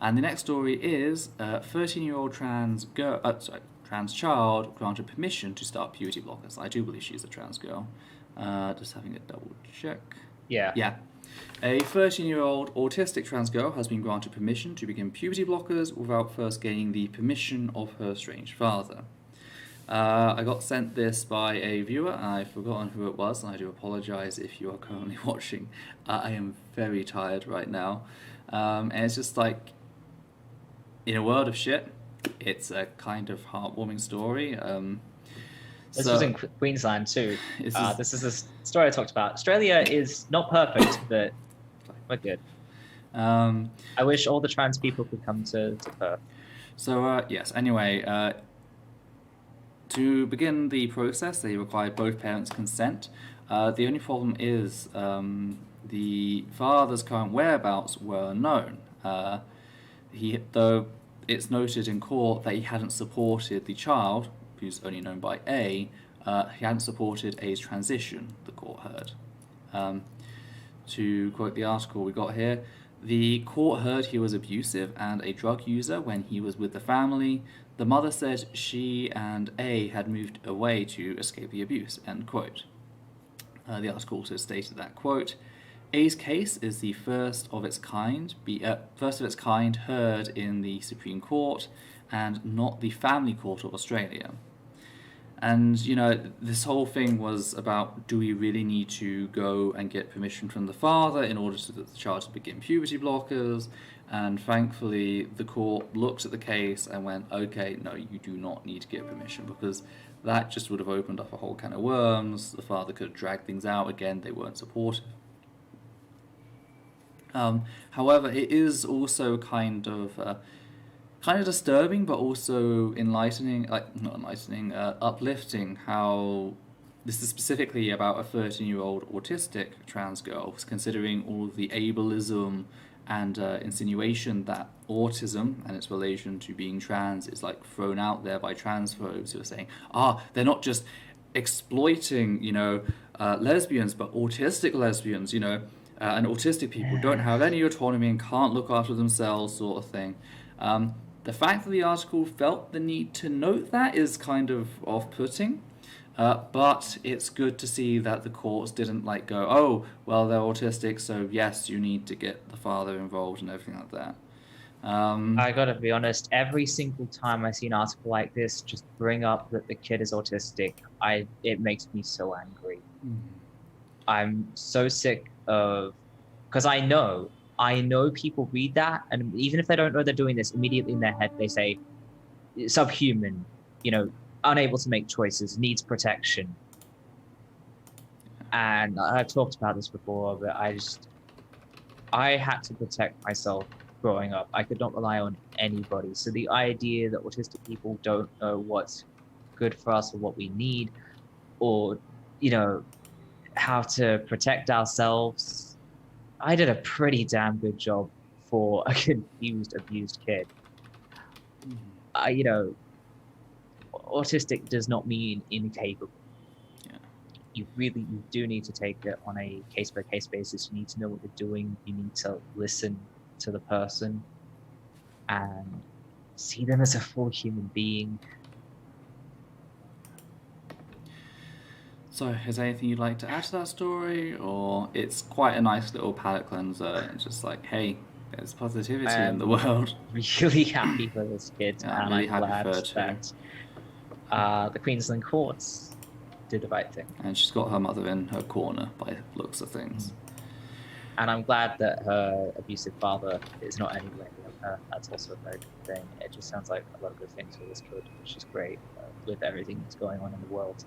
And the next story is 13-year-old trans child granted permission to start puberty blockers. I do believe she's a trans girl. Just having a double check. Yeah. Yeah. A 13-year-old autistic trans girl has been granted permission to begin puberty blockers without first gaining the permission of her estranged father. I got sent this by a viewer, and I've forgotten who it was, and I do apologise if you are currently watching. I am very tired right now. And it's just like, in a world of shit, it's a kind of heartwarming story. This was in Queensland too. This is a story I talked about. Australia is not perfect, but we're good. I wish all the trans people could come to Perth. So, yes, anyway, to begin the process, they required both parents' consent. The only problem is the father's current whereabouts were known. Though it's noted in court that he hadn't supported the child, who's only known by A, he hadn't supported A's transition, the court heard. To quote the article we got here, the court heard he was abusive and a drug user when he was with the family. The mother said she and A had moved away to escape the abuse, end quote. The article also stated that, quote, A's case is the first of its kind heard in the Supreme Court and not the Family Court of Australia. And, you know, this whole thing was about, do we really need to go and get permission from the father in order for the child to begin puberty blockers? And thankfully, the court looked at the case and went, okay, no, you do not need to get permission, because that just would have opened up a whole can of worms. The father could have dragged things out again. They weren't supportive. However, it is also kind of disturbing, but also uplifting, how this is specifically about a 13-year-old autistic trans girl, considering all of the ableism and insinuation that autism and its relation to being trans is like thrown out there by transphobes who are saying, they're not just exploiting, lesbians, but autistic lesbians, and autistic people don't have any autonomy and can't look after themselves, sort of thing. The fact that the article felt the need to note that is kind of off-putting, but it's good to see that the courts didn't go, oh, well, they're autistic, so yes, you need to get the father involved and everything like that. I gotta be honest, every single time I see an article like this just bring up that the kid is autistic, it makes me so angry. I'm so sick of, because I know people read that, and even if they don't know they're doing this, immediately in their head they say subhuman, unable to make choices, needs protection. And I've talked about this before, but I had to protect myself growing up. I could not rely on anybody. So the idea that autistic people don't know what's good for us or what we need, or how to protect ourselves, I did a pretty damn good job for a confused, abused kid. Autistic does not mean incapable. Yeah. You do need to take it on a case-by-case basis. You need to know what they're doing. You need to listen to the person and see them as a full human being. So, is there anything you'd like to add to that story? Or it's quite a nice little palate cleanser. It's just like, hey, there's positivity in the world. Really happy for this kid. Yeah, I'm really happy for her too. That the Queensland courts did the right thing. And she's got her mother in her corner by looks of things. And I'm glad that her abusive father is not anywhere near her. That's also a very good thing. It just sounds like a lot of good things for this kid, which is great with everything that's going on in the world.